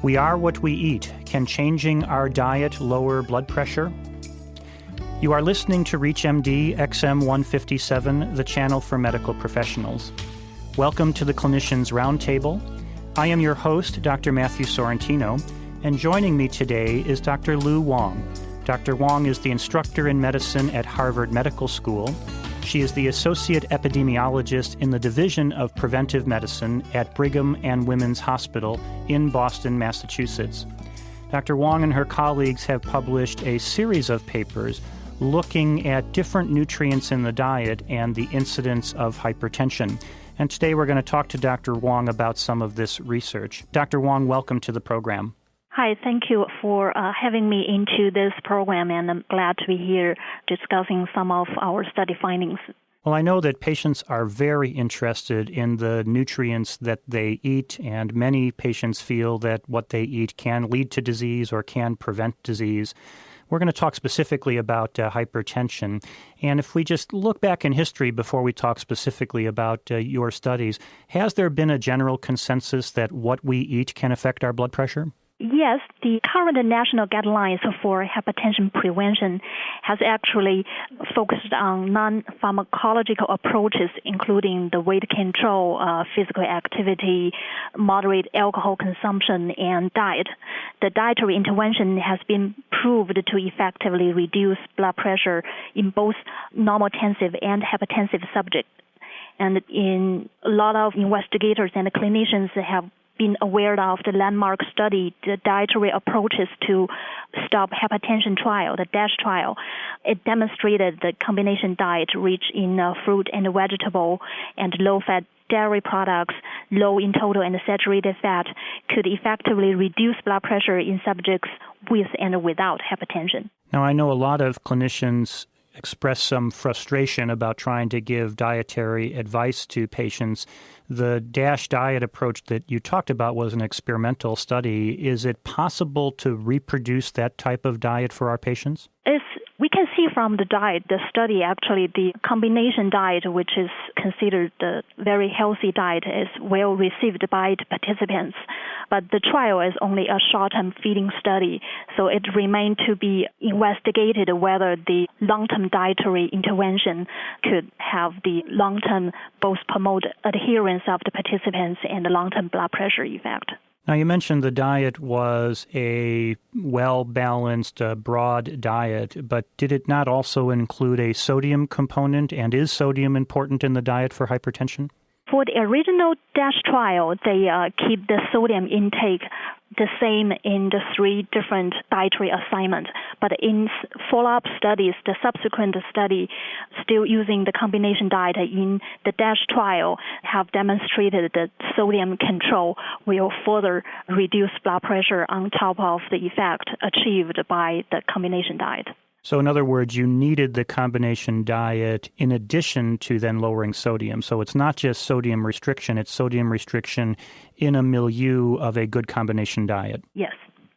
We are what we eat. Can changing our diet lower blood pressure? You are listening to ReachMD XM 157, the channel for medical professionals. Welcome to the Clinicians Roundtable. I am your host, Dr. Matthew Sorrentino, and joining me today is Dr. Lu Wang. Dr. Wang is the instructor in medicine at Harvard Medical School. She is the associate epidemiologist in the Division of Preventive Medicine at Brigham and Women's Hospital in Boston, Massachusetts. Dr. Wang and her colleagues have published a series of papers looking at different nutrients in the diet and the incidence of hypertension. And today we're going to talk to Dr. Wang about some of this research. Dr. Wang, welcome to the program. Hi, thank you for having me into this program, and I'm glad to be here discussing some of our study findings. Well, I know that patients are very interested in the nutrients that they eat, and many patients feel that what they eat can lead to disease or can prevent disease. We're going to talk specifically about hypertension. And if we just look back in history before we talk specifically about your studies, has there been a general consensus that what we eat can affect our blood pressure? Yes, the current national guidelines for hypertension prevention has actually focused on non-pharmacological approaches, including the weight control, physical activity, moderate alcohol consumption, and diet. The dietary intervention has been proved to effectively reduce blood pressure in both normotensive and hypertensive subjects. And in a lot of investigators and clinicians have been aware of the landmark study, the dietary approaches to stop hypertension trial, the DASH trial. It demonstrated the combination diet rich in fruit and vegetable and low-fat dairy products, low in total and saturated fat, could effectively reduce blood pressure in subjects with and without hypertension. Now, I know a lot of clinicians express some frustration about trying to give dietary advice to patients. The DASH diet approach that you talked about was an experimental study. Is it possible to reproduce that type of diet for our patients? We can see from the diet, the study actually, the combination diet, which is considered the very healthy diet, is well received by the participants. But the trial is only a short-term feeding study, so it remains to be investigated whether the long-term dietary intervention could have the long-term both promote adherence of the participants and the long-term blood pressure effect. Now, you mentioned the diet was a well-balanced, broad diet, but did it not also include a sodium component, and is sodium important in the diet for hypertension? For the original DASH trial, they keep the sodium intake the same in the three different dietary assignments. But in follow-up studies, the subsequent study still using the combination diet in the DASH trial have demonstrated that sodium control will further reduce blood pressure on top of the effect achieved by the combination diet. So in other words, you needed the combination diet in addition to then lowering sodium. So it's not just sodium restriction, it's sodium restriction in a milieu of a good combination diet. Yes.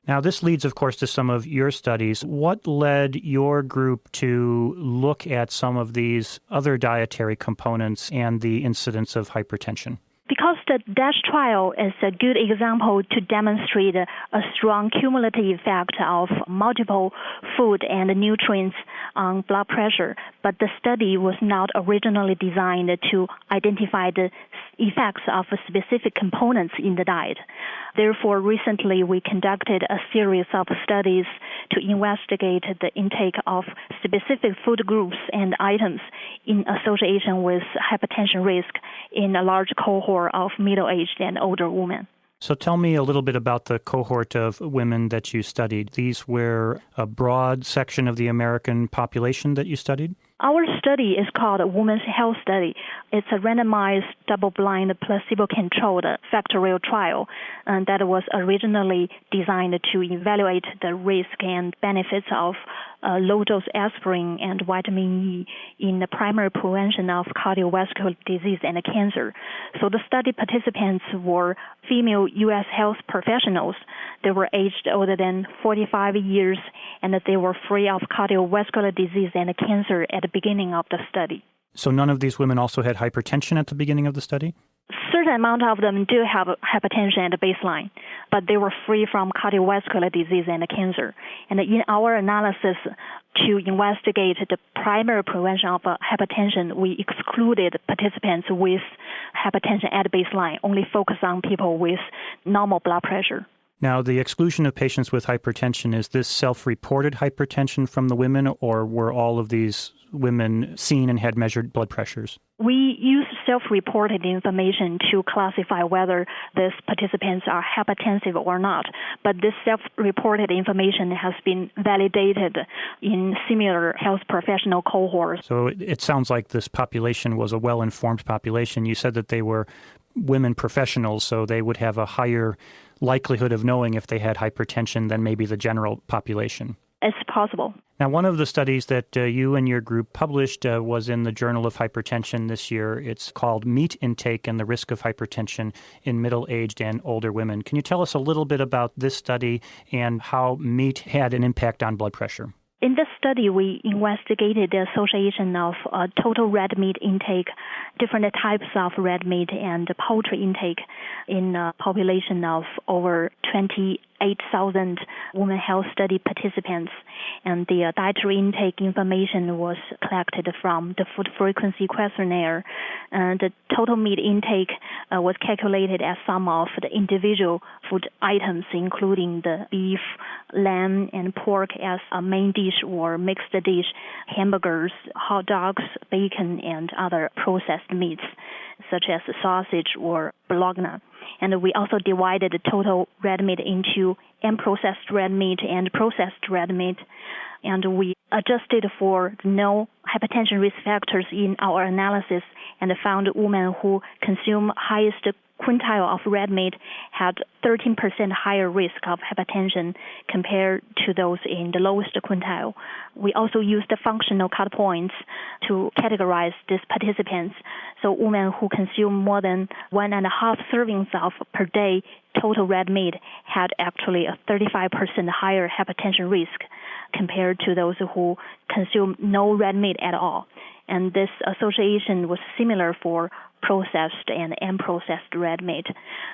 Now, this leads, of course, to some of your studies. What led your group to look at some of these other dietary components and the incidence of hypertension? Because the DASH trial is a good example to demonstrate a strong cumulative effect of multiple food and nutrients on blood pressure, but the study was not originally designed to identify the effects of specific components in the diet. Therefore, recently we conducted a series of studies to investigate the intake of specific food groups and items in association with hypertension risk in a large cohort of middle-aged and older women. So tell me a little bit about the cohort of women that you studied. These were a broad section of the American population that you studied? Our study is called a Women's Health Study. It's a randomized, double-blind, placebo-controlled factorial trial that was originally designed to evaluate the risk and benefits of low-dose aspirin and vitamin E in the primary prevention of cardiovascular disease and cancer. So the study participants were female U.S. health professionals. They were aged older than 45 years, and that they were free of cardiovascular disease and cancer at the beginning of the study. So none of these women also had hypertension at the beginning of the study? Certain amount of them do have hypertension at the baseline. but they were free from cardiovascular disease and cancer. And in our analysis to investigate the primary prevention of hypertension, we excluded participants with hypertension at baseline, only focus on people with normal blood pressure. Now, the exclusion of patients with hypertension, is this self-reported hypertension from the women, or were all of these women seen and had measured blood pressures? We use self-reported information to classify whether these participants are hypertensive or not, but this self-reported information has been validated in similar health professional cohorts. So it sounds like this population was a well-informed population. You said that they were women professionals, so they would have a higher likelihood of knowing if they had hypertension than maybe the general population. It's possible. Now, one of the studies that you and your group published was in the Journal of Hypertension this year. It's called Meat Intake and the Risk of Hypertension in Middle-Aged and Older Women. Can you tell us a little bit about this study and how meat had an impact on blood pressure? In this study, we investigated the association of total red meat intake, different types of red meat, and poultry intake in a population of over 28,000 women health study participants. And the dietary intake information was collected from the food frequency questionnaire. The total meat intake was calculated as sum of the individual food items, including the beef, lamb, and pork as a main dish or mixed dish, hamburgers, hot dogs, bacon, and other processed meats, such as sausage or bologna. And we also divided the total red meat into unprocessed red meat and processed red meat. And we adjusted for no hypertension risk factors in our analysis and found women who consume highest quintile of red meat had 13% higher risk of hypertension compared to those in the lowest quintile. We also used the functional cut points to categorize these participants. So women who consume more than 1.5 servings of per day total red meat had actually a 35% higher hypertension risk compared to those who consume no red meat at all. And this association was similar for processed and unprocessed red meat,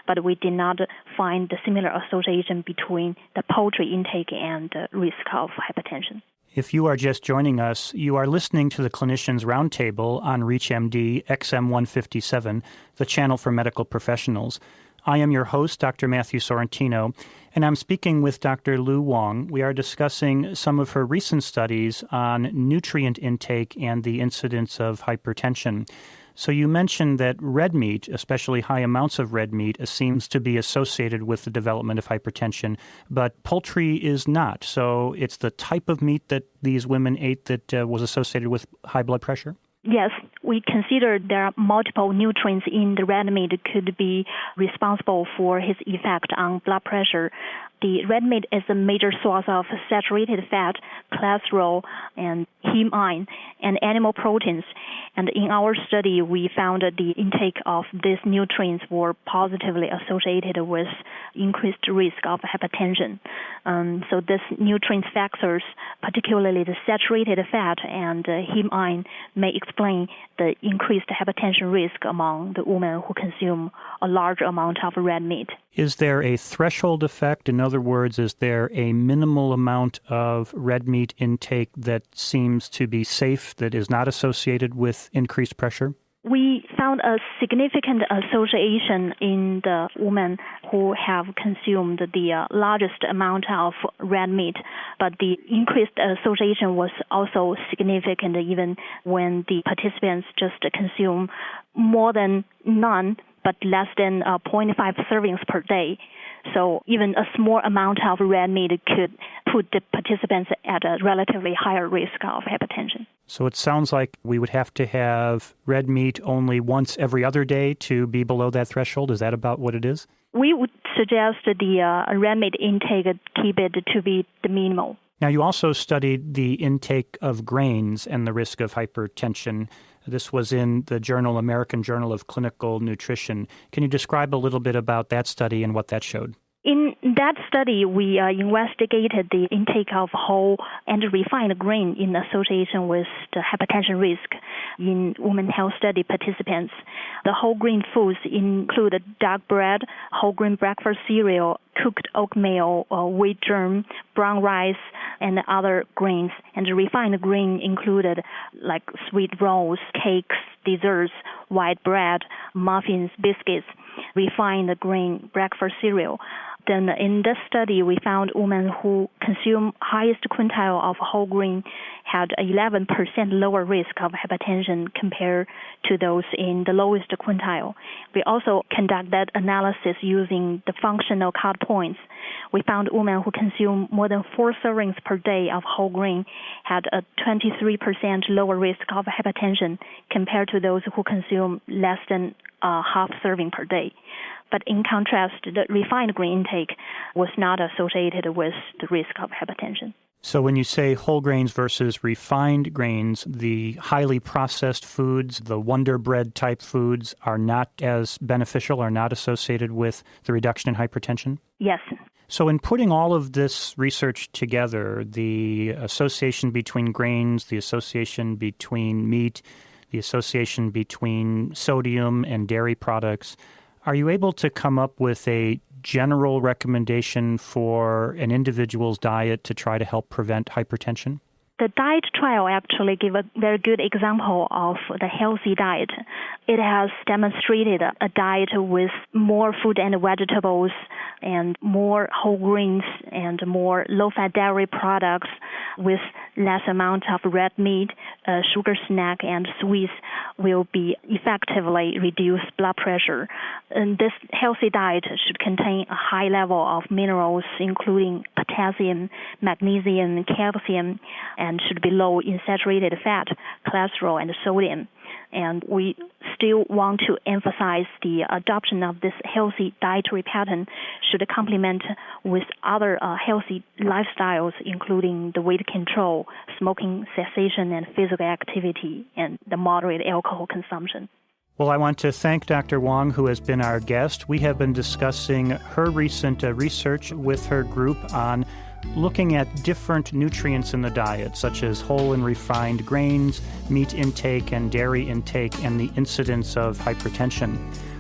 but we did not find the similar association between the poultry intake and the risk of hypertension. If you are just joining us, you are listening to the Clinicians Roundtable on ReachMD XM157, the channel for medical professionals. I am your host, Dr. Matthew Sorrentino, and I'm speaking with Dr. Lu Wang. We are discussing some of her recent studies on nutrient intake and the incidence of hypertension. So you mentioned that red meat, especially high amounts of red meat, seems to be associated with the development of hypertension, but poultry is not. So it's the type of meat that these women ate that was associated with high blood pressure? Yes, we consider there are multiple nutrients in the red meat could be responsible for its effect on blood pressure. The red meat is a major source of saturated fat, cholesterol, and heme and animal proteins. And in our study, we found that the intake of these nutrients were positively associated with increased risk of hypertension. So these nutrient factors, particularly the saturated fat and heme, may explain the increased hypertension risk among the women who consume a large amount of red meat. Is there a threshold effect? In other words, is there a minimal amount of red meat intake that seems to be safe, that is not associated with increased pressure? We found a significant association in the women who have consumed the largest amount of red meat, but the increased association was also significant even when the participants just consume more than none, but less than 0.5 servings per day. So even a small amount of red meat could put the participants at a relatively higher risk of hypertension. So it sounds like we would have to have red meat only once every other day to be below that threshold. Is that about what it is? We would suggest the red meat intake, keep it to be the minimal. Now, you also studied the intake of grains and the risk of hypertension. This was in the American Journal of Clinical Nutrition. Can you describe a little bit about that study and what that showed? In that study, we investigated the intake of whole and refined grain in association with the hypertension risk in women health study participants. The whole grain foods include dark bread, whole grain breakfast cereal, cooked oatmeal, wheat germ, brown rice, and other grains. And the refined grain included like sweet rolls, cakes, desserts, white bread, muffins, biscuits, refined grain breakfast cereal. Then in this study, we found women who consume highest quintile of whole grain had 11% lower risk of hypertension compared to those in the lowest quintile. We also conducted analysis using the functional cut points. We found women who consume more than 4 servings per day of whole grain had a 23% lower risk of hypertension compared to those who consume less than half serving per day. But in contrast, the refined grain intake was not associated with the risk of hypertension. So when you say whole grains versus refined grains, the highly processed foods, the Wonder Bread type foods, are not as beneficial, are not associated with the reduction in hypertension? Yes. So in putting all of this research together, the association between grains, the association between meat, the association between sodium and dairy products, are you able to come up with a general recommendation for an individual's diet to try to help prevent hypertension? The diet trial actually gave a very good example of the healthy diet. It has demonstrated a diet with more fruit and vegetables and more whole grains and more low-fat dairy products with less amount of red meat, sugar snack, and sweets will be effectively reduce blood pressure. And this healthy diet should contain a high level of minerals, including potassium, magnesium, calcium, and should be low in saturated fat, cholesterol, and sodium. And we still want to emphasize the adoption of this healthy dietary pattern should complement with other healthy lifestyles, including the weight control, smoking cessation, and physical activity, and the moderate alcohol consumption. Well, I want to thank Dr. Wang, who has been our guest. We have been discussing her recent research with her group on looking at different nutrients in the diet, such as whole and refined grains, meat intake, and dairy intake, and the incidence of hypertension.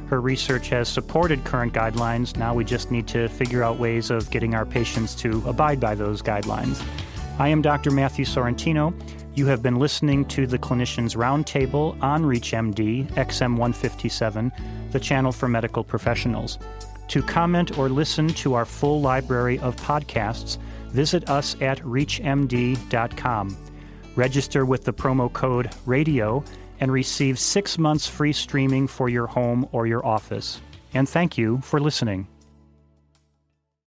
Her research has supported current guidelines. Now we just need to figure out ways of getting our patients to abide by those guidelines. I am Dr. Matthew Sorrentino. You have been listening to the Clinicians Roundtable on ReachMD, XM157, the channel for medical professionals. To comment or listen to our full library of podcasts, visit us at reachmd.com. Register with the promo code RADIO and receive 6 months free streaming for your home or your office. And thank you for listening.